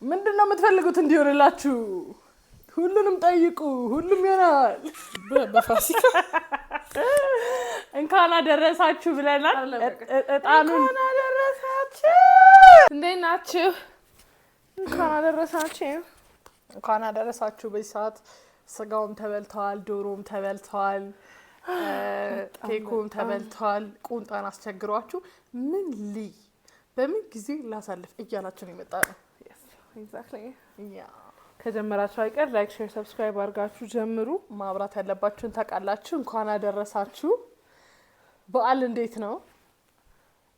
ምንድነው የምትፈልጉት እንዲሆንላችሁ? ሁሉንም ጠይቁ፣ ሁሉም ይሆናል። በፋሲካ እንኳን አደረሳችሁ ብለናል። እጣኑን እንኳን አደረሳችሁ። እንዴት ናችሁ? እንኳን አደረሳችሁ። እንኳን አደረሳችሁ። በዚህ ሰዓት ስጋውም ተበልተዋል፣ ዶሮም ተበልተዋል፣ ኬኩም ተበልተዋል። ቁንጣን አስቸግሯችሁ በምን ጊዜ ላሳልፍ እያላችሁ ነው የመጣ ነው። ኤግዛክትሊ ያ ከጀመራችሁ አይቀር ላይክ፣ ሼር፣ ሰብስክራይብ አድርጋችሁ ጀምሩ። ማብራት ያለባችሁን ታውቃላችሁ። እንኳን አደረሳችሁ። በዓል እንዴት ነው?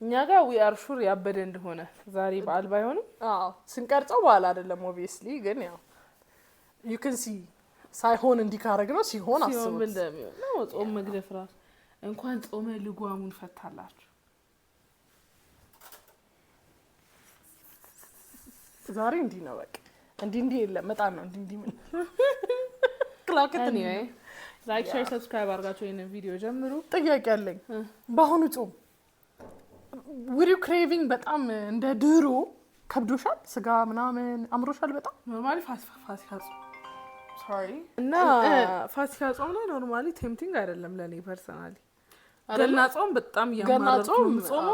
እኛ ጋር ዊ አር ሹር ያበደ እንደሆነ ዛሬ በዓል ባይሆንም ስንቀርጸው በዓል አይደለም ኦብቪየስሊ፣ ግን ያው ዩ ካን ሲ ሳይሆን እንዲካረግ ነው ሲሆን አስቡት ነው። ጾም መግደፍ ራሱ እንኳን ጾመ ልጓሙን ፈታላችሁ። ዛሬ እንዲህ ነው በቃ እንዲህ የለም መጣን ነው እንዲህ ምን ክላከት ነው። ላይክ ሼር ሰብስክራይብ አድርጋችሁ ይሄንን ቪዲዮ ጀምሩ። ጥያቄ አለኝ። በአሁኑ ጾም ወሪ ክሬቪንግ በጣም እንደ ድሮ ከብዶሻል? ስጋ ምናምን አምሮሻል? በጣም ኖርማሊ ፋሲካ ጾም ሶሪ እና ፋሲካ ጾም ላይ ኖርማሊ ቴምፕቲንግ አይደለም ለኔ ፐርሰናሊ። ገና ጾም በጣም ያማረርኩ ነው ጾም።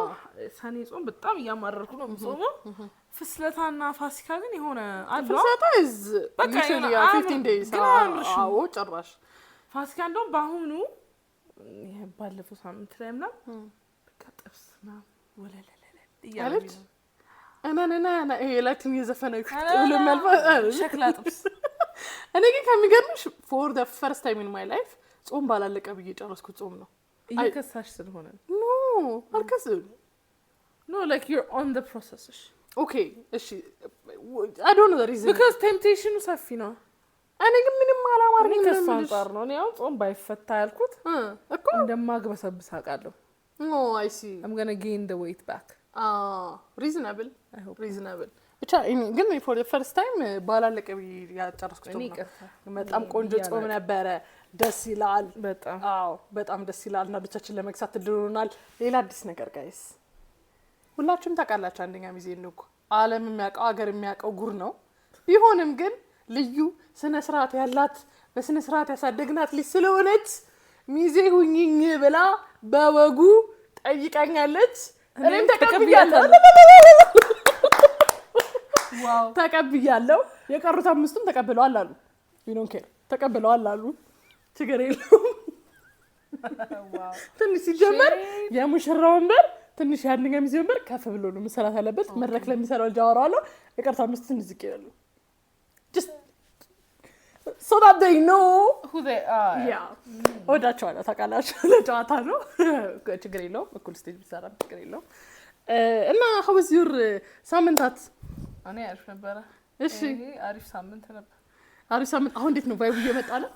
ሰኔ ጾም በጣም ያማረርኩ ነው ጾም። ፍስለታና ፋሲካ ግን የሆነ አለው። ፍስለታ is literally 15 days አዎ ጭራሽ ፋሲካ እንደውም በአሁኑ ይሄ ባለፈው ሳምንት ላይ ምናምን በቃ ጥብስና ወለለለለ እያለች እና ይሄ ላቲን የዘፈነ ሁሉ መልፋ ሸክላ ጥብስ። እኔ ግን ከሚገርምሽ for the first time in my life ጾም ባላለቀ ብዬ ጨረስኩት ጾም ነው። እየከሳሽ ስለሆነ ኖ አልከስም። ኖ like you're on the process. Okay እሺ I don't know the reason because temptation ሰፊ ነው። እኔ ግን ምንም አላማረኝ ከእሱ አንጻር ነው። እኔ አሁን ጾም ባይፈታ ያልኩት እኮ እንደማግበሰብስ አውቃለሁ። ኖ I see I'm going to gain the weight back. reasonable I hope reasonable ብቻ ግን for the first time ባላለቀ ብዬ ያጨረስኩት ነው። በጣም ቆንጆ ጾም ነበረ። ደስ ይላል በጣም በጣም ደስ ይላል። እና ብቻችን ለመግሳት ትድሩናል። ሌላ አዲስ ነገር ጋይስ ሁላችሁም ታውቃላችሁ። አንደኛ ሚዜ ነው እኮ ዓለም የሚያውቀው ሀገር የሚያውቀው ጉር ነው። ቢሆንም ግን ልዩ ስነ ስርዓት ያላት በስነ ስርዓት ያሳደግናት ልጅ ስለሆነች ሚዜ ሁኚኝ ብላ በወጉ ጠይቃኛለች። እኔም ተቀብያለሁ። ዋው ተቀብያለሁ። የቀሩት አምስቱም ተቀብለዋል አሉ። you don't care ተቀብለዋል አሉ። ችግር የለውም። ዋው ትንሽ ሲጀመር የሙሽራው ወንበር ትንሽ ያንኛ ሚዜ ወንበር ከፍ ብሎ ነው መሰራት ያለበት። መድረክ ላይ የሚሰራው ጃዋራው የቀሩት አምስቱም ዝቅ ይላሉ። just so that they know who they are. yeah ወዳቸዋለሁ። ታውቃላችሁ ለጨዋታ ነው። ችግር የለውም። እኩል ስቴጅ ቢሰራ ችግር የለውም። እና how was your ሳምንታት? እኔ አሪፍ ነበረ። እሺ አሪፍ ሳምንት ነበር። አሪፍ ሳምንት። አሁን እንዴት ነው ቫይቡ እየመጣ ነው?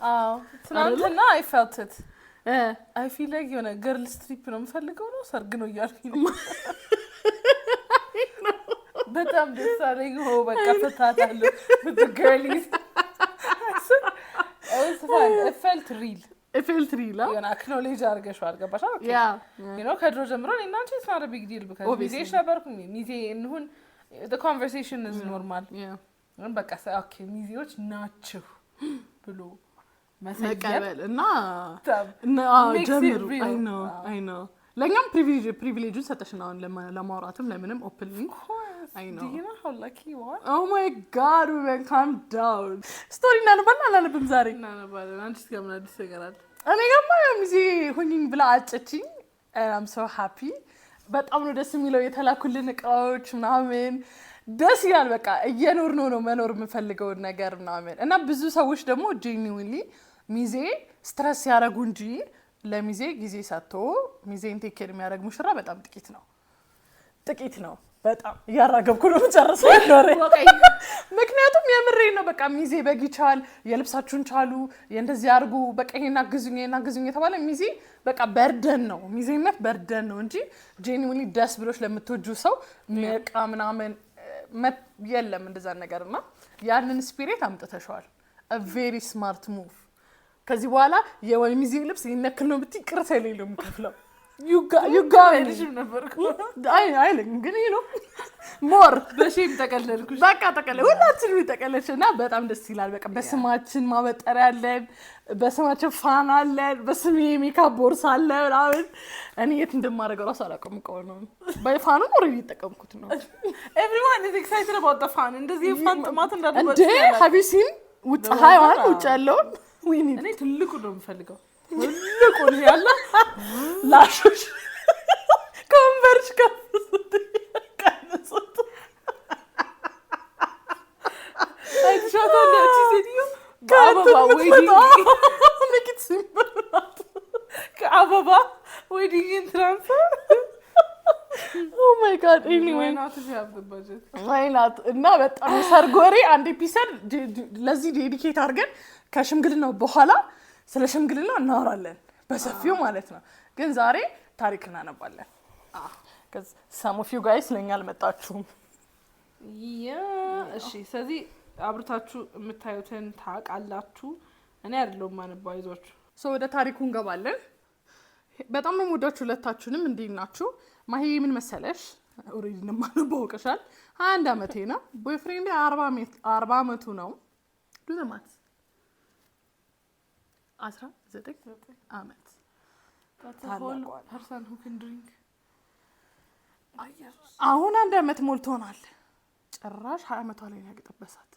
ትናንትና I felt it. I feel like የሆነ girls trip ነው የምፈልገው ነው ሰርግ ነው እያልኩኝ ነው። በጣም ደስ አለኝ። በቃ ፈታታለሁ with the girlies. It was fun. It felt real. የሆነ acknowledge አድርገሽው አልገባሽ? you know ከድሮ ጀምሮ እኔ እና አንቺ it's not a big deal because ሚዜሽ ነበርኩኝ። ሚዜ እንሁን the conversation is normal. ግን በቃ okay ሚዜዎች ናችሁ ብሎ መሰቀበል እና ጀምሩ። I know ለኛም ፕሪቪሌጁን ሰጠሽና አሁን ለማውራትም ለምንም ኦፕንሊ I know. Do you know how lucky you are? Oh my god, women calm down. ስቶሪ እናነባለን አላለብም ዛሬ? እናነባለን። አንቺ እስከምን አዲስ ነገር አለ? እኔ ገማ ሚዜ ሁኚኝ ብላ አጨችኝ። I'm so happy. በጣም ነው ደስ የሚለው። የተላኩልን እቃዎች ምናምን ደስ ይላል። በቃ እየኖር ነው መኖር የምፈልገው ነገር ምናምን እና ብዙ ሰዎች ደግሞ genuinely ሚዜ ስትረስ ያረጉ እንጂ ለሚዜ ጊዜ ሰጥቶ ሚዜን ቴክ ኬር የሚያደርግ ሙሽራ በጣም ጥቂት ነው። በጣም ያራገብኩ ነው መጨረሻው ኖሬ። ምክንያቱም የምሬ ነው። በቃ ሚዜ በጊቻል የልብሳችሁን ቻሉ የእንደዚህ አርጉ በቃ ይሄና ግዙኝ የተባለ ሚዜ በቃ በርደን ነው። ሚዜነት በርደን ነው እንጂ genuinely ደስ ብሎሽ ለምትወጁ ሰው መቃ ምናምን የለም እንደዛ ነገርና ያንን ስፒሪት አምጥተሻል። a very smart move። ከዚህ በኋላ የወልሚዜ ልብስ ይነክል ነው ብትይ ቅርታ የሌለው ምከፍለው you got ልጅም ነበርኩ አይለኝም ግን ይሄ ነው ሞር በሼም ተቀለልኩሽ በቃ ሁላችንም ተቀለልሽ እና በጣም ደስ ይላል በቃ በስማችን ማበጠሪያ አለን በስማችን ፋን አለን በስሜ ሜካፕ ቦርሳ አለ ምናምን እኔ የት እንደማደርገው ራሱ አላውቅም እኮ ነው በፋኑ ኦሬዲ ተጠቀምኩት ነው everyone is excited about the fun እንደዚህ ፋን ጥማት እንዳደረገ እንዴ have you seen ውጭ ሃይዋን ውጭ ያለውን እኔ ትልቁ ነው የምፈልገው ትልቁ ነው ያለ ላሾሽ ኮንቨርጅ ከፍሱት ቀንሱት አይ ሻታ ለቺ ሴትዮ ከአበባ ዌዲንግ make it simple ከአበባ ዌዲንግ ትራንስፈር oh my god anyway not to have the budget why not እና በጣም ሰርጎሬ አንድ ኤፒሶድ ለዚህ ዴዲኬት አድርገን ከሽምግልናው በኋላ ስለ ሽምግልና እናወራለን በሰፊው ማለት ነው ግን ዛሬ ታሪክ እናነባለን cuz some of you guys ለኛ አልመጣችሁም እሺ ስለዚህ አብርታችሁ የምታዩትን ታውቃላችሁ እኔ አይደለም ማነባው አይዟችሁ ሶ ወደ ታሪኩ እንገባለን በጣም ነው ወዳችሁ ሁለታችሁንም እንዴት ናችሁ ማሂ ምን መሰለሽ ኦሬዲ ነው ማነባው ከሻል 21 አመቴ ነው ቦይፍሬንድ 40 አመቱ ነው ዱ ዘ ማት 19 አመት that's a whole person who can drink አሁን 1 አመት ሞልቶናል ጭራሽ 20 አመቷ ላይ ነው ያገጠበሳት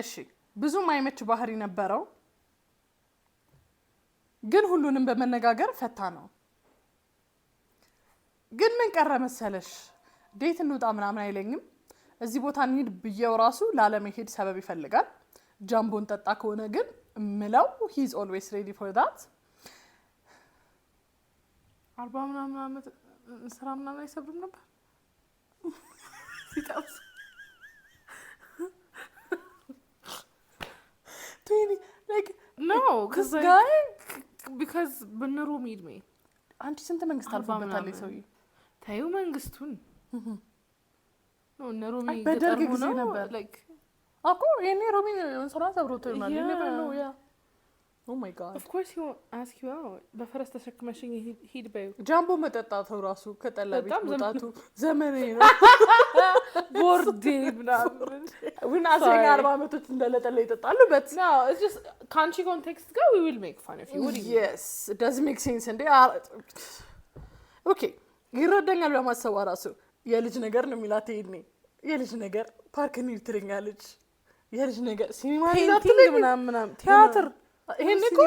እሺ ብዙ ማይመች ባህሪ ነበረው ግን ሁሉንም በመነጋገር ፈታ ነው ግን ምን ቀረ መሰለሽ ዴት እንውጣ ምናምን አይለኝም እዚህ ቦታ እንሂድ ብየው ራሱ ላለመሄድ ሰበብ ይፈልጋል ጃምቦን ጠጣ ከሆነ ግን ምለው he is always ready for that 40 ምናምን አመት ስራ ምናምን አይሰብርም ነበር ሲጣውስ like no this guy because በነሩ ሚድ ሜ አንቺ ስንት መንግስት አልፈበታል ሰውዬ ታዩ መንግስቱን ነው ነሩ ሚ በደርግ ጊዜ ነው ነበር like አቆ የኔ ሮሚን እንሰራ ሰብሮት ይሆናል you never know yeah oh my god of course he won't ask you out በፈረስ ተሸክመሽኝ ሂድ በዩ ጃምቦ መጠጣተው ራሱ ከጠላ ቤት መጣቱ ዘመኔ ነው ቦርዴ ምናምን when I say 40 አመቶች እንደለጠለ ይጠጣሉ but no it's just country context go we will make fun of you what do you yes it does make sense and okay ይረዳኛል በማሰብ ራሱ የልጅ ነገር ነው የሚላት ይሄኔ የልጅ ነገር ፓርክ ነው ትረኛለች የልጅ ነገር ሲኒማ ምናምን ቲያትር ይሄን እኮ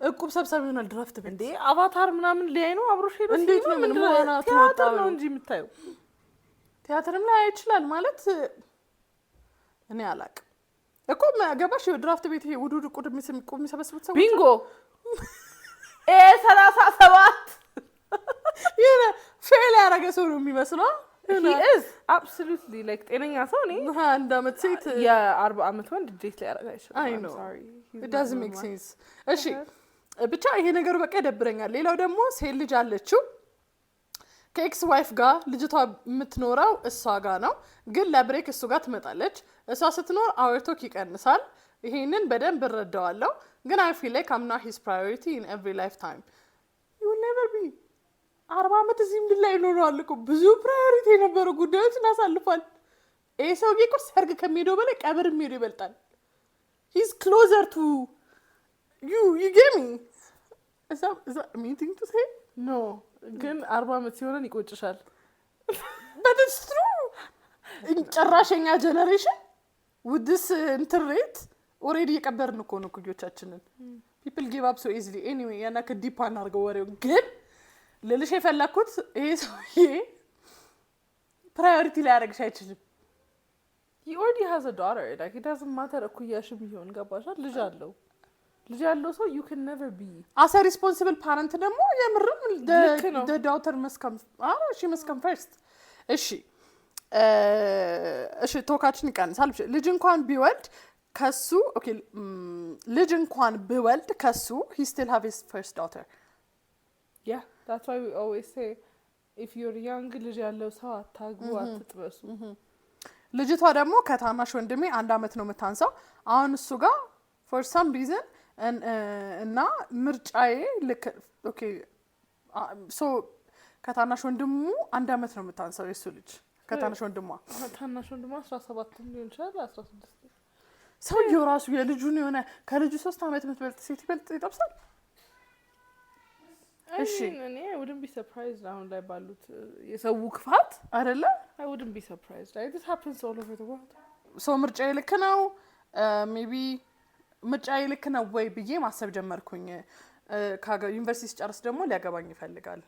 እቁብ ሰብሳቢ ሆናል ድራፍት እንዴ አቫታር ምናምን ላይ ነው አብሮሽ ሄዶ እንዴት ነው ምን ማናት ቲያትር ነው እንጂ የምታዩ ቲያትርም ላይ አይችላል ማለት እኔ አላቅ እኮ ገባሽ ድራፍት ቤት ይሄ ውዱድ ቁድም የሚሰበስቡት ሰው ቢንጎ 37 ይሄ ፌል ያረገ ሰው ነው የሚመስለው he is absolutely like ጤነኛ ሰው ነው አንድ አመት ሴት የ40 አመት ወንድ ዴት ላይ ያረጋ ይችላል I know it doesn't make sense እሺ ብቻ ይሄ ነገር በቃ ይደብረኛል ሌላው ደግሞ ሴት ልጅ አለችው ከኤክስ ዋይፍ ጋር ልጅቷ የምትኖረው እሷ ጋር ነው ግን ለብሬክ እሱ ጋር ትመጣለች እሷ ስትኖር አወርቶክ ይቀንሳል ይሄንን በደንብ እረዳዋለሁ ግን I feel like I'm not his priority in every lifetime you will never be 40 አመት እዚህም ላይ ኖሯል እኮ ብዙ ፕራዮሪቲ የነበሩ ጉዳዮች እናሳልፋል ሰውዬ እኮ ሰርግ ከሚሄደው በላይ ቀብር የሚሄደው ይበልጣል he's closer to you get me is that meaning to say no ግን 40 አመት ሲሆነን ይቆጭሻል but it's true ጭራሽኛ ጀነሬሽን with this internet already የቀበርን እኮ ነው ኩጆቻችንን people give up so easily anyway ያና ከዲፕ አናርገው ወሬው ግን ለልሽ የፈለኩት ይሄ ሰውዬ ፕራዮሪቲ ላይ ያደርግሽ አይችልም he already has a daughter like it doesn't matter እኩያሽም ቢሆን ገባሻል ልጅ ያለው ሰው you can never be as a responsible parent ደግሞ የምርም the daughter must come she must come first እሺ ቶካችን ይቀንሳል ልጅ እንኳን ቢወልድ ከሱ okay ልጅ እንኳን ቢወልድ ከሱ he still have his first daughter yeah that's why we always say if you're young ልጅ ያለው ሰው አታግቡ አትጥበሱ ልጅቷ ደግሞ ከታናሽ ወንድሜ 1 አመት ነው የምታንሳው አሁን እሱ ጋር for some reason እና ምርጫዬ ልክ ኦኬ ሶ ከታናሽ ወንድሙ 1 አመት ነው የምታንሰው የሱ ልጅ ከታናሽ ወንድሟ 17 ሊሆን ይችላል 16 ሰውየው ራሱ የልጁን የሆነ ከልጁ 3 አመት የምትበልጥ ሴት ይጠብሳል። እሺ እኔ I wouldn't be surprised አሁን ላይ ባሉት የሰው ክፋት አይደለ I wouldn't be surprised like this happens all over the world ሶ ምርጫዬ ልክ ነው ሜቢ ምርጫዬ ልክ ነው ወይ ብዬ ማሰብ ጀመርኩኝ። ዩኒቨርሲቲ ሲጨርስ ደግሞ ሊያገባኝ ይፈልጋል።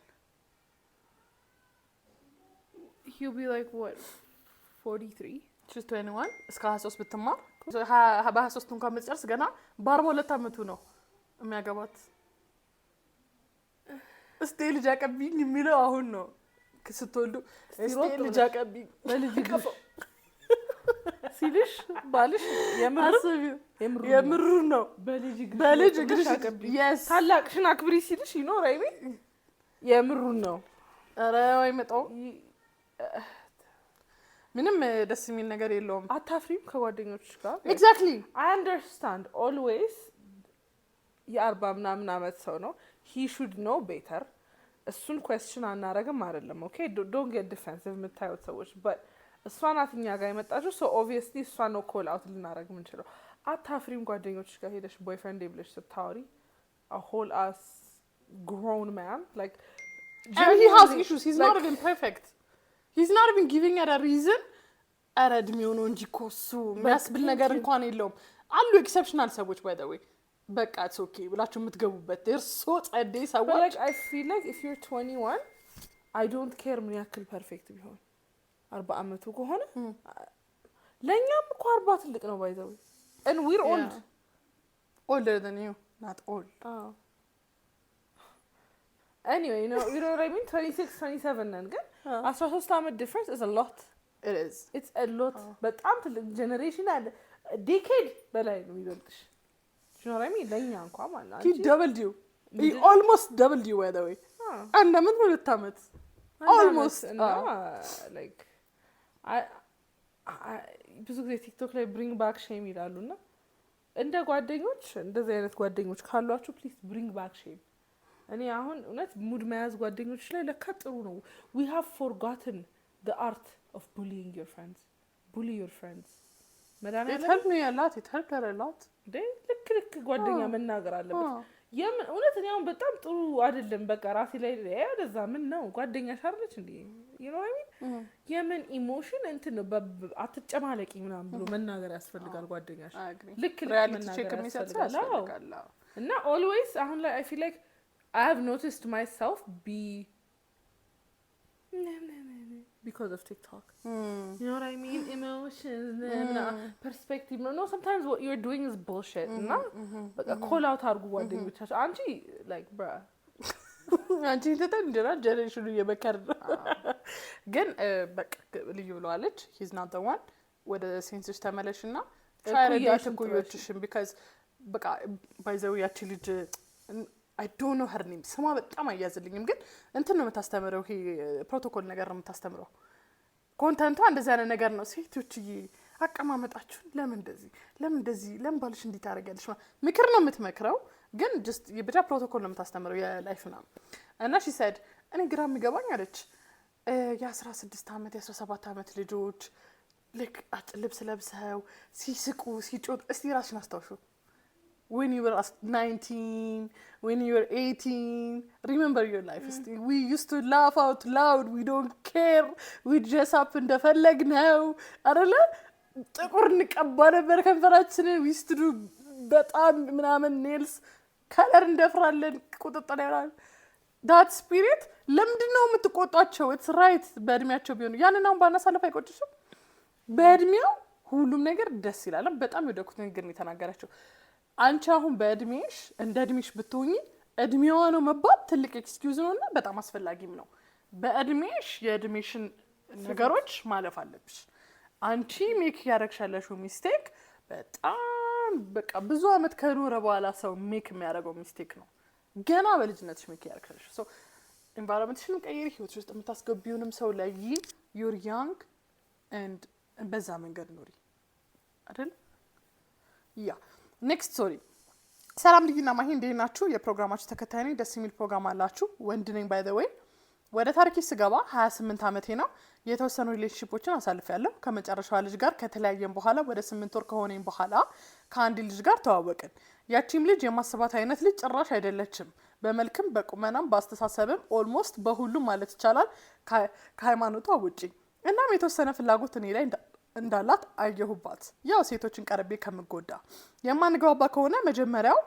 he'll be like what 43 she's 21 እስከ 23 ብትማር በ23 እንኳን ብትጨርስ ገና በ42 አመቱ ነው የሚያገባት። እስቲ ልጅ አቀብኝ የሚለው አሁን ነው ስትወልዱ እስቲ ልጅ አቀብኝ በልጅ ግፍ ሲልሽ ባልሽ የምሩ ነው በልጅ ግፍ አቀብኝ ታላቅሽን አክብሪ ሲልሽ ይኖር አይቤ የምሩ ነው። ኧረ ወይ መጣው ምንም ደስ የሚል ነገር የለውም። አታፍሪም ከጓደኞችሽ ጋር ኤግዛክትሊ I understand always የ40 ምናምን አመት ሰው ነው he should know better እሱን question አናረግም አይደለም okay don't get defensive የምታዩት ሰዎች but እሷ ናት እኛ ጋር የመጣችው so obviously እሷ ነው call out ልናረግ የምንችለው። አታፍሪም ጓደኞችሽ ጋር ሄደሽ boyfriend ብለሽ ስታወሪ a whole ass grown man like he has issues he's not even perfect he's not even giving her a reason ኧረ እድሜው ነው እንጂ እኮ እሱ የሚያስብል ነገር እንኳን የለውም። አሉ ኤክሰፕሽናል ሰዎች by the way በቃ it's okay ብላችሁ የምትገቡበት they're so ጸዴ ሰዎች like I feel like if you're 21 I don't care ምን ያክል ፐርፌክት ቢሆን 40 አመቱ ከሆነ ለኛም እኮ 40 ትልቅ ነው by the way and we're old older than you not old anyway you know what I mean 26 27 ነን ግን 13 አመት difference is a lot it is it's a lot በጣም ትልቅ ጀነሬሽን አለ ዲኬድ በላይ ነው የሚበልጥሽ you know what I mean ለኛ እንኳን ማለት he doubled you he almost doubled you by the way and አመት 2 አመት almost like I ብዙ ጊዜ ቲክቶክ ላይ bring back shame ይላሉና እንደ ጓደኞች እንደዚህ አይነት ጓደኞች ካሏችሁ please bring back shame እኔ አሁን እውነት ሙድ መያዝ ጓደኞች ላይ ለካ ጥሩ ነው we have forgotten the art of bullying your friends bully your friends it helped me a lot it helped her a lot ልክ ጓደኛ መናገር አለበት የምን እውነት ነው በጣም ጥሩ አይደለም በቃ ራሴ ላይ ያደዛ ምን ነው ጓደኛሽ አይደለች እንዴ you know what I mean የምን ኢሞሽን እንትን ነው አትጨማለቂ ምናምን ብሎ መናገር ያስፈልጋል ጓደኛሽ ልክ መናገር ያስፈልጋል እና always አሁን ላይ I feel like I have noticed myself be because of TikTok you know what I mean emotions perspective no sometimes what you're doing is bullshit እና በቃ call out አርጉ ጓደኞቻችሁ አንቺ like bruh አንቺ ተጠንደራ ጀነሬሽኑ እየበከረ ግን በቃ ልዩ ብለዋለች he's not the one ወደ ሴንስሽ ተመለሽና try to ኩዮችሽን because በቃ by the way ያቺ ልጅ I don't know her name ስሟ በጣም አያዝልኝም ግን እንትን ነው የምታስተምረው ይሄ ፕሮቶኮል ነገር ነው የምታስተምረው ኮንተንቷ እንደዛ አይነት ነገር ነው ሴቶችዬ አቀማመጣችሁ ለምን እንደዚህ ባልሽ እንዲህ ታረጋለሽ ምክር ነው የምትመክረው ግን just የብቻ ፕሮቶኮል ነው የምታስተምረው የላይፍ ነው እና she said እኔ ግራ የሚገባኝ አለች የ16 አመት የ17 አመት ልጆች ልክ ልብስ ለብሰው ሲስቁ ሲጮት እስቲ ራስሽን አስታውሹ when you were 19 when you were 18 remember your life we used to laugh out loud we don't care we dress up እንደፈለግነው አይደለ ጥቁር ንቀባ ነበር ከንፈራችንን we used to do በጣም ምናምን nails color እንደፍራለን ቁጥጥር ያላል that spirit ለምንድነው የምትቆጣቸው it's right በእድሜያቸው ቢሆን ያንን አሁን ባናሳለፍ አይቆጭሽም በእድሜው ሁሉም ነገር ደስ ይላል በጣም የደኩት ነገር ነው የተናገራቸው አንቺ አሁን በእድሜሽ እንደ እድሜሽ ብትሆኚ እድሜዋ ነው መባል ትልቅ ኤክስኪውዝ ነውና በጣም አስፈላጊም ነው በእድሜሽ የእድሜሽን ነገሮች ማለፍ አለብሽ አንቺ ሜክ ያረክሻለሽው ሚስቴክ በጣም በቃ ብዙ አመት ከኖረ በኋላ ሰው ሜክ የሚያደርገው ሚስቴክ ነው ገና በልጅነትሽ ሜክ ያረክሻለሽ ሶ ኢንቫይሮንመንትሽን ቀይሪ ህይወትሽ ውስጥ የምታስገቢውንም ሰው ላይ you're young and በዛ መንገድ ኖሪ አይደል ያ next story ሰላም ልጅና ማሂ እንዴት ናችሁ? የፕሮግራማችሁ ተከታይ ነኝ። ደስ የሚል ፕሮግራም አላችሁ። ወንድ ነኝ ባይ ዘ ዌይ። ወደ ታሪክ ስገባ 28 ዓመቴ ነው። የተወሰኑ ሪሌሽንሺፖችን አሳልፌያለሁ። ከመጨረሻዋ ልጅ ጋር ከተለያየን በኋላ ወደ 8 ወር ከሆነኝ በኋላ ከአንድ ልጅ ጋር ተዋወቅን። ያቺም ልጅ የማስባት አይነት ልጅ ጭራሽ አይደለችም። በመልክም በቁመናም በአስተሳሰብም ኦልሞስት በሁሉም ማለት ይቻላል ከሃይማኖቷ ውጪ። እናም የተወሰነ ፍላጎት እኔ ላይ እንዳላት አየሁባት። ያው ሴቶችን ቀርቤ ከምጎዳ የማንግባባ ከሆነ ከመጀመሪያው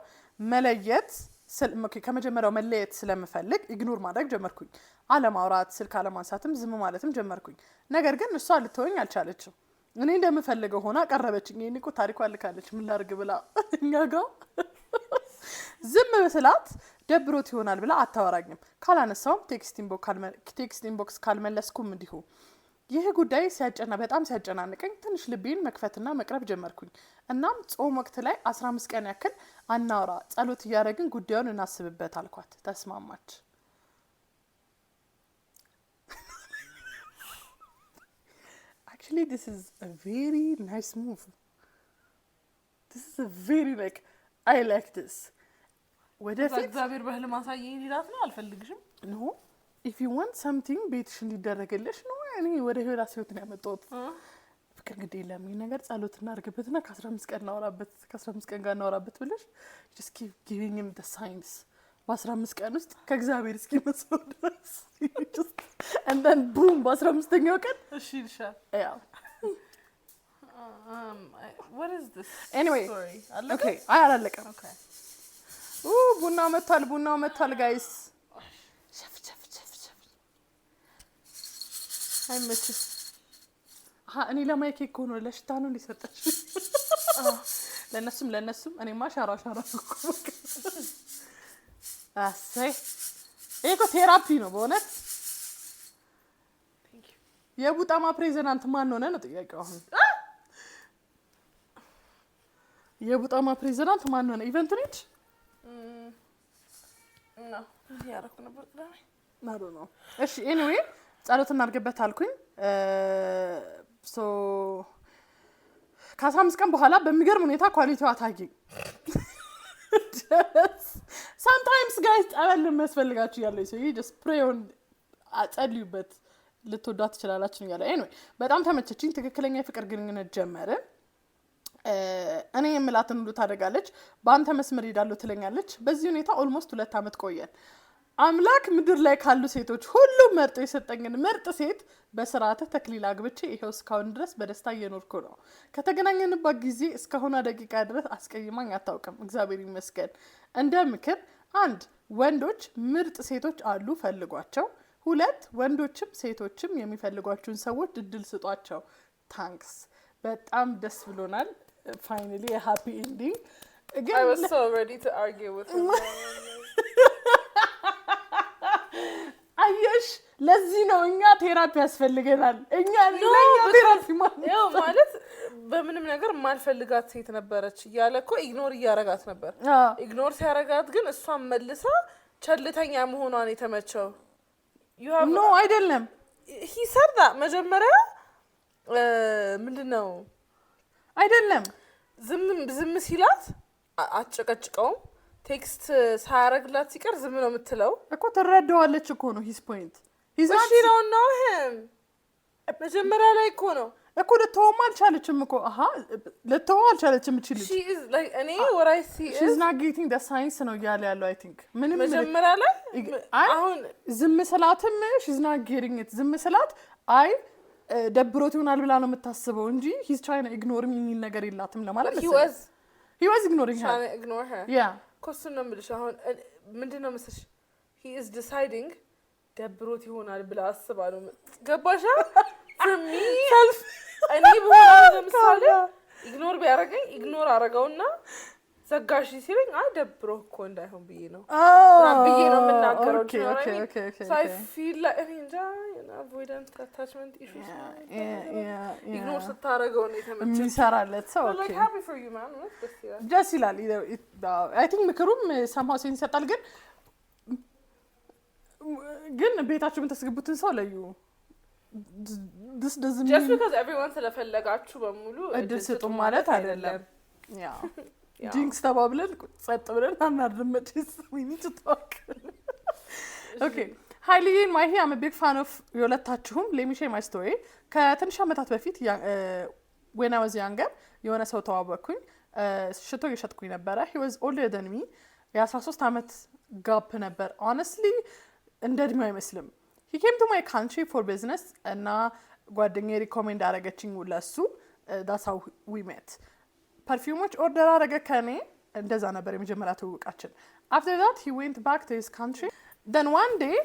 መለየት ስለምፈልግ ኢግኖር ማድረግ ጀመርኩኝ። አለማውራት፣ ስልክ አለማንሳትም ዝም ማለትም ጀመርኩኝ። ነገር ግን እሷ ልትወኝ አልቻለችም። እኔ እንደምፈልገው ሆና ቀረበችኝ። ይሄን እኮ ታሪኳ ልካለች ምን ላድርግ ብላ እኛ ጋር ዝም ብስላት ደብሮት ይሆናል ብላ አታወራኝም። ካላነሳውም ቴክስት ኢንቦክስ ካልመለስኩም እንዲሁ። ይህ ጉዳይ በጣም ሲያጨናንቀኝ ትንሽ ልቤን መክፈትና መቅረብ ጀመርኩኝ። እናም ጾም ወቅት ላይ 15 ቀን ያክል አናውራ፣ ጸሎት እያደረግን ጉዳዩን እናስብበት አልኳት። ተስማማች። Actually, this is a very nice move. This is a very I like this. ወደፊት እግዚአብሔር በህልም አሳየኝ ይላት ነው አልፈልግሽም። No. If you want something ቤትሽ እንዲደረግልሽ ነው። እኔ ወደ ህይወት ህይወት ነው ያመጣሁት። ፍቅር እንግዲህ ለምን ነገር ጸሎት እናርግበትና ከ15 ቀን ጋር እናወራበት ብለሽ just keep giving him the signs. በ15 ቀን ውስጥ ከእግዚአብሔር እስኪመስለው ድረስ and then boom በ15ኛው ቀን እሺ ይልሻል። Yeah. What is this? Anyway, story? Okay, አላለቀም። Okay. ቡናው መጥቷል ጋይስ። አይመችም። እኔ ለማይክ እኮ ነው ለሽታ ነው እንዲሰጠች። ለነሱም እኔማ ሻራ አሰይ እኮ ቴራፒ ነው በእውነት። የቡጣማ ፕሬዝዳንት ማን ሆነ ነው ጥያቄው አሁን። የቡጣማ ፕሬዝዳንት ማን ሆነ? ኢቨንት ነች ነው ያረኩ ነበር ቅዳሜ ማዶ ነው። እሺ ኤኒዌይ ጸሎት እናርግበት አልኩኝ። ከ15 ቀን በኋላ በሚገርም ሁኔታ ኳሊቲዋ ታየኝ። sometimes guys ጸበል የሚያስፈልጋችሁ ያለው ሰው just pray on አጸልዩበት ልትወዷት ትችላላችሁ ያለ። ኤኒዌይ በጣም ተመቸችኝ። ትክክለኛ የፍቅር ግንኙነት ጀመርን። እኔ የምላትን ሁሉ ታደርጋለች። በአንተ መስመር ሄዳለሁ ትለኛለች። በዚህ ሁኔታ ኦልሞስት 2 ዓመት ቆየን። አምላክ ምድር ላይ ካሉ ሴቶች ሁሉ መርጦ የሰጠኝን ምርጥ ሴት በስርዓተ ተክሊል አግብቼ ይሄው እስካሁን ድረስ በደስታ እየኖርኩ ነው። ከተገናኘንባት ጊዜ እስካሁን ደቂቃ ድረስ አስቀይማኝ አታውቅም። እግዚአብሔር ይመስገን። እንደ ምክር 1 ወንዶች ምርጥ ሴቶች አሉ ፈልጓቸው። 2 ወንዶችም ሴቶችም የሚፈልጓቸውን ሰዎች እድል ስጧቸው። ታንክስ። በጣም ደስ ብሎናል። ፋይናሊ ሃፒ ኤንዲንግ። I was so ready to argue with him. አየሽ ለዚህ ነው እኛ ቴራፒ ያስፈልገናል። እኛ ቴራፒ ማለት በምንም ነገር ማልፈልጋት ሴት ነበረች እያለ እኮ ኢግኖር እያረጋት ነበር። ኢግኖር ሲያረጋት ግን እሷን መልሳ ቸልተኛ መሆኗን የተመቸው ኖ አይደለም። he said that መጀመሪያ ምንድነው አይደለም ዝም ሲላት አጨቀጭቀው ቴክስት ሳያረግላት ሲቀር ዝም ነው የምትለው እኮ ትረዳዋለች እኮ ነው his point he's not know him መጀመሪያ ላይ እኮ ነው እኮ ልትተወው አልቻለችም እኮ ልትተወው አልቻለችም እቺ ልጅ she is like እኔ what I see she's not getting the science ነው ያለ ያለው I think ምንም መጀመሪያ ላይ አሁን ዝም ስላትም she's not getting it ዝም ስላት ደብሮት ይሆናል ብላ ነው የምታስበው እንጂ he's trying to ignore me የሚል ነገር የላትም ለማለት ነው he was ignoring her trying to ignore her yeah ኮስን ነው የምልሽ አሁን ምንድነው መሰለሽ he is deciding ደብሮት ይሆናል ብላ አስባ ነው ገባሻ for me እኔ በኋላ ለምሳሌ ኢግኖር ቢያረገኝ ኢግኖር አረጋውና ዘጋሽ ሲለኝ ደብሮ እኮ እንዳይሆን ብዬ ነው ብዬ ነው የምናገረው so I feel like avoidant attachment issues ኢግኖር ስታረገው ነው የተመቸኝ የሚሰራለት ሰው like happy for you man just ይላል I think ምክሩም somehow sense ይሰጣል ግን ቤታችሁ ምን ተስገቡትን ሰው ለዩ this doesn't just because everyone ስለፈለጋችሁ በሙሉ እድል ስጡ ማለት አይደለም ጂንክስ ተባብለን ጸጥ ብለን አናድርመጭስ we need to talk okay Hailey and Mahi I'm a big fan of የሁለታችሁም let me share my story ከትንሽ አመታት በፊት when I was younger የሆነ ሰው ተዋወቅኩኝ ሽቶ እየሸጥኩኝ ነበረ he was older than me የ13 አመት ጋፕ ነበር honestly እንደ እድሜው አይመስልም he came to my country for business እና ጓደኛዬ ሪኮሜንድ አደረገችኝ ለሱ that's how we met ፐርፊውሞች ኦርደር አደረገ ከኔ እንደዛ ነበር የመጀመሪያ ትውውቃችን after that he went back to his country then one day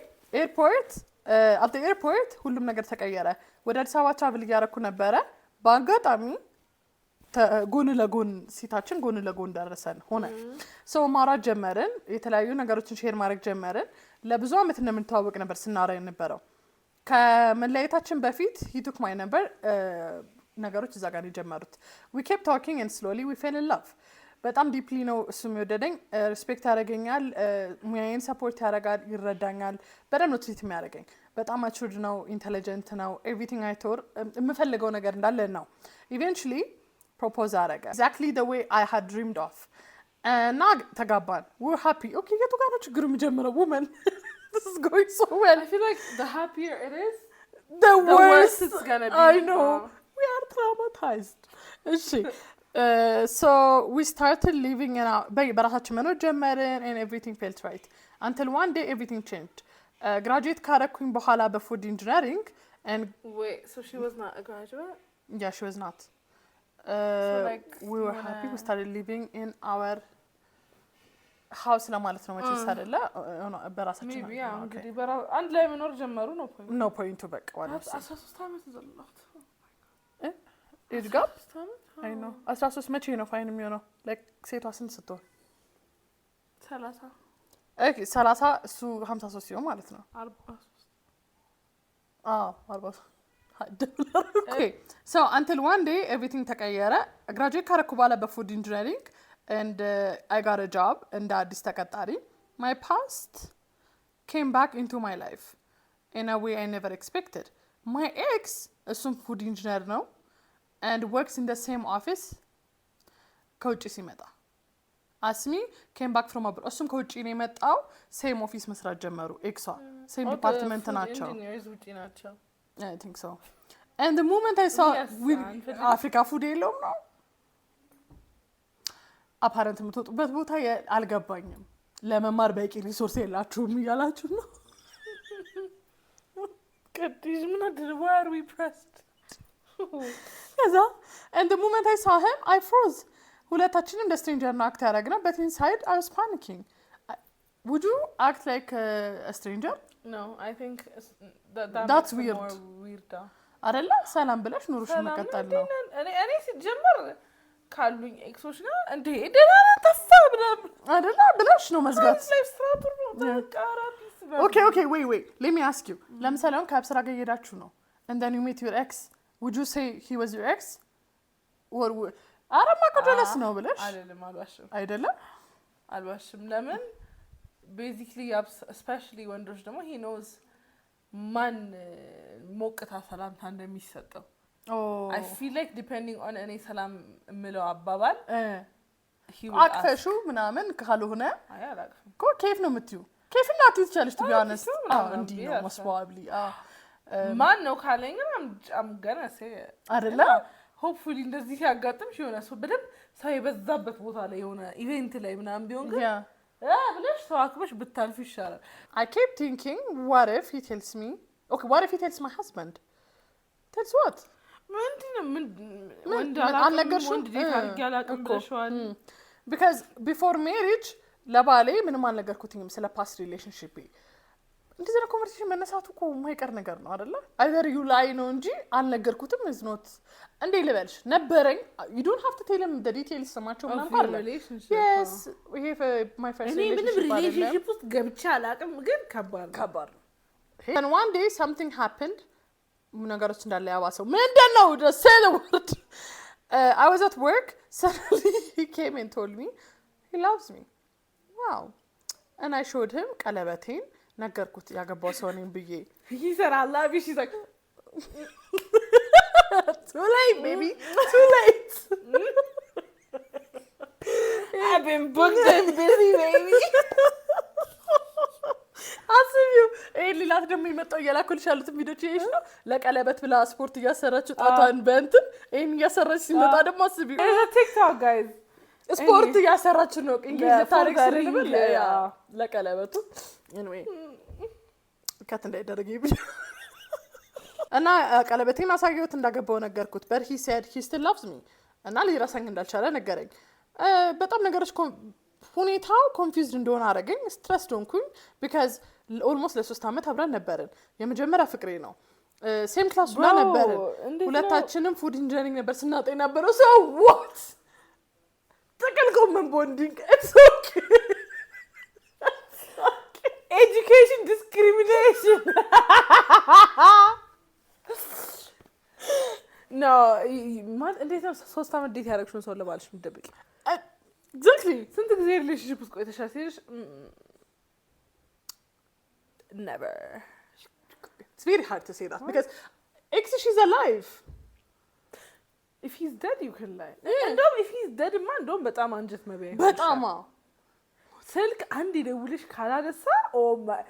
at the airport ሁሉም ነገር ተቀየረ ወደ አዲስ አበባ ትራቭል እያደረኩ ነበረ በአጋጣሚ ጎን ለጎን ሲታችን ጎን ለጎን ደረሰን ሆነ ሶ ማውራት ጀመርን የተለያዩ ነገሮችን ሼር ማድረግ ጀመርን ለብዙ አመት እንደምንተዋወቅ ነበር ስናወራ የነበረው ከመለያየታችን በፊት he took my number ነገሮች እዛ ጋር የጀመሩት we kept talking and slowly we fell in love በጣም ዲፕሊ ነው እሱም የወደደኝ ሪስፔክት ያደርገኛል ሙያዬን ሰፖርት ያደርጋል ይረዳኛል በደም ነው ትሪት የሚያደርገኝ በጣም ማቹርድ ነው ኢንተሊጀንት ነው ኤቭሪቲንግ I thought የምፈልገው ነገር እንዳለ ነው eventually propose አደረገ exactly the way I had dreamed of እና ተጋባን we're happy okay የቱ ጋር ነው ችግሩ የሚጀምረው woman this is going so well I feel like the happier it is the worse it's gonna be I know we are traumatized እሺ so we started living in our በራሳችን መኖር ጀመርን and everything felt right until one day everything changed graduate ካረኩኝ በኋላ በfood engineering and wait so she was not a graduate yeah she was not so like we were happy we started living in our house ለማለት ነው መቼስ አይደለ በራሳችን maybe yeah እንግዲህ አንድ ላይ መኖር ጀመሩ ነው point no point በቃ ማለት 13 አመት ዘላሁት age gap I know 13 መቼ ነው ፋይን የሚሆነው like ሴቷ ስንት ስትሆን 30 okay 30 እሱ 53 ሲሆን ማለት ነው 43 43 okay so until one day everything ተቀየረ graduate ካረኩ በኋላ በfood engineering and I got a job እንደ አዲስ ተቀጣሪ my past came back into my life in a way I never expected my ex እሱም food engineer ነው and works in the same office ከውጭ ሲመጣ አስሚ came back from abroad እሱም ከውጭ ነው የመጣው same office መስራት ጀመሩ ኤክሷ same department ናቸው engineers ውጪ ናቸው I think so and the moment I saw Africa food የለውም ነው apparent የምትወጡበት ቦታ አልገባኝም ለመማር በቂ ሪሶርስ የላችሁም እያላችሁ ነው ቅድሽ ምን አድርገው why are we pressed and the moment I saw him I froze ሁለታችንም እንደ stranger ነው act ያደረግነው but inside I was panicking would you act like a stranger no I think that's weird more weird አይደለ ሰላም ብለሽ ኑሮሽ መቀጠል ነው እኔ ሲጀመር ካሉኝ ኤክሶች ጋር እንዴ ደህና ተፋ አይደለ ብለሽ ነው መዝጋት ላይፍ ስትራቱር ነው ተቃራቢስ okay wait let me ask you ለምሳሌ አሁን ከአብስራ ጋር እየሄዳችሁ ነው and then you meet your ex would you say he was your ex or አረማ ከደለስ ነው ብለሽ አይደለም አልዋሽም ለምን basically especially ወንዶች ደግሞ he knows ማን ሞቅታ ሰላምታ እንደሚሰጠው I feel like depending on any ሰላም ምለው አባባል አክፈሹ ምናምን ካልሆነ አያላቅም እኮ ኬፍ ነው የምትዩ ኬፍ እና ትይቻለሽ to be honest እንዲ ነው most probably ማን ነው ካለኝ I'm gonna say አይደለ hopefully እንደዚህ ሲያጋጥምሽ የሆነ ሰው በደንብ ሰው የበዛበት ቦታ ላይ የሆነ ኢቨንት ላይ ምናምን ቢሆን ግን ብለሽ ሰው አክበሽ ብታልፍ ይሻላል I keep thinking what if he tells me okay what if he tells my husband tells what ወንድ አላቅም ብለሽዋል because before marriage ለባሌ ምንም አልነገርኩትኝም ስለ past relationship እንደዚህ ነው ኮንቨርሴሽን መነሳቱ እኮ የማይቀር ነገር ነው አይደለ either you lie ነው እንጂ አልነገርኩትም is not እንዴ ልበልሽ ነበረኝ you don't have to tell him the details ሰማቸው ምናምን አይደል yes we have my first relationship ውስጥ ገብቻ አላቅም ግን ከባድ and one day something happened ነገሮች እንዳለ ያባሰው ምንድነው just say the word I was at work suddenly he came and told me he loves me wow and I showed him ቀለበቴን ነገርኩት ያገባው ሰው ነኝ ብዬ ይሰራል love you she's like too late baby too late I've been booked and busy, baby. አስቢው ይሄን ሊላት ደግሞ የመጣው እየላኩልሽ ያሉትን ቪዲዮች ይሄሽ ነው ለቀለበት ብላ ስፖርት እያሰራችው ጣቷን በእንትን ይሄን እያሰራች ሲመጣ ደግሞ አስቢው It's a TikTok, guys. ስፖርት እያሰራች ነው እንግሊዝ ታሪክ for the ስለነበር ring, yeah. ለቀለበቱ anyway ከት እንዳይደረግ ይብኝ እና ቀለበቴን አሳየሁት እንዳገባው ነገርኩት but he said he still loves me እና ሊረሳኝ እንዳልቻለ ነገረኝ በጣም ነገሮች ሁኔታው ኮንፊውዝድ እንደሆነ አደረገኝ ስትረስ ዶንኩኝ because almost ለ3 አመት አብረን ነበርን የመጀመሪያ ፍቅሬ ነው ሴም ክላስ ሁላ ነበርን ሁለታችንም ፉድ ኢንጂነሪንግ ነበር ስናጠና ነበረው so what ጥቅል ጎመን ቦንዲንግ it's okay Education discrimination. No, እንዴት ነው 3 አመት ዴት ያደረግሽውን ሰው ለባልሽ ምትደብቂ? exactly ስንት ጊዜ ሪሌሽንሺፕ ውስጥ ቆይተሻል ሲልሽ never. It's very hard to say that because ex she's alive. If he's dead you can lie. እንደውም if he's dead እንደውም በጣም አንጀት መበያ በጣም ስልክ አንድ ይደውልሽ ካላነሳ oh my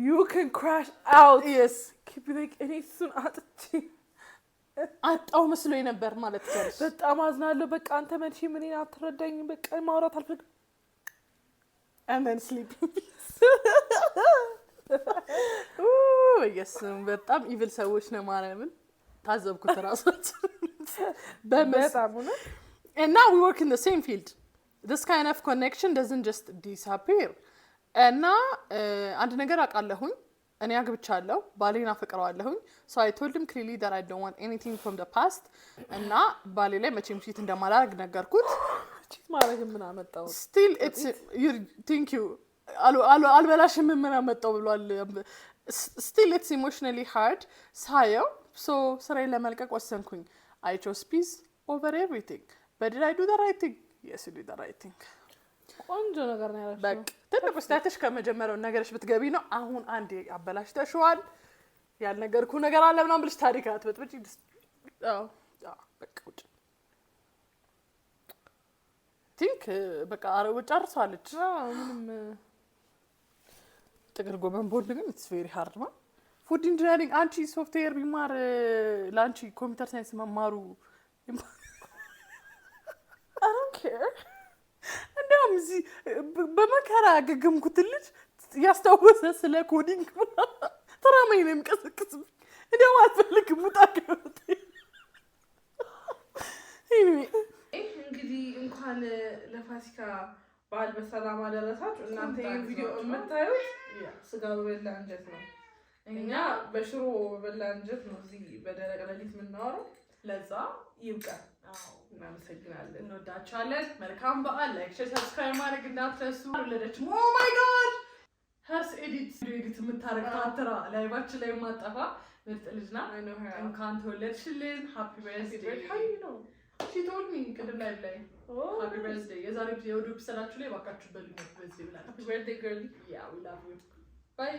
you can crash out. yes keep like እኔ እሱን አጣው መስሎኝ ነበር ማለት ነው በጣም አዝናለሁ በቃ አንተ መልሺ ምን አትረዳኝ በቃ ማውራት አልፈልግም and then sleep yes በጣም ኢቪል ሰዎች ነው ማርያምን ታዘብኩት ራሳችን በጣም ነው and now we work in the same field this kind of connection doesn't just disappear እና አንድ ነገር አቃለሁኝ እኔ አግብቻለሁ ባሌን አፈቅረዋለሁኝ so I told him clearly that I don't want anything from the past እና ባሌ ላይ መቼም ቺት እንደማላደርግ ነገርኩት ቺት ማድረግ ምን አመጣው still it's you think you አልበላሽም ምን አመጣው ብሏል still it's emotionally hard ሳየው so ስራዬን ለመልቀቅ ወሰንኩኝ I chose peace over everything but did I do the right thing yes you did the right thing ቆንጆ ነገር ነው ያለው በቃ ትልቁ ስታተሽ ከመጀመሪያው ነገርሽ ብትገቢ ነው አሁን አንዴ አበላሽተሽዋል ያልነገርኩ ነገር አለ ምናምን ብለሽ ታሪክ አትበጥብጪ በቃ ውጭ ቲንክ በቃ አረው ጨርሳለች ምንም ጥቅል ጎመን ቦንድ ግን it's very hard man ፉድ ኢንጂነሪንግ አንቺ ሶፍትዌር ቢማር ላንቺ ኮምፒውተር ሳይንስ መማሩ I don't care እንደውም እዚህ በመከራ ገገምኩት ልጅ ያስታወሰ ስለ ኮዲንግ ተራማኝ ነው የሚቀሰቅስ እንደውም አልፈልግም ሙጣከውት እንግዲህ እንኳን ለፋሲካ በዓል በሰላም አደረሳችሁ እናንተ ይሄን ቪዲዮ የምታዩት ስጋ በበላ እንጀት ነው እኛ በሽሮ በበላ እንጀት ነው እዚህ በደረቅ ሌሊት የምናወራው ለዛ ይብቃ እናመሰግናለን እንወዳችኋለን መልካም በዓል ላይክ ሼር ሰብስክራይብ ማድረግ እንዳትረሱ ወለደች ኦ ማይ ጋድ ሀርስ ኤዲት የምታረግ ታትራ ላይቫችን ላይ ማጠፋ ምርጥ ልጅ ናት እንኳን ተወለድሽልን ሃፒ በርዝዴይ she told me ቅድም ላይ ሃፒ በርዝዴይ የዛሬ የውዱ ብሰላችሁ ላይ ባካችሁ በሉኝ በዚህ ብላ ሃፒ በርዝዴይ girl yeah we love you bye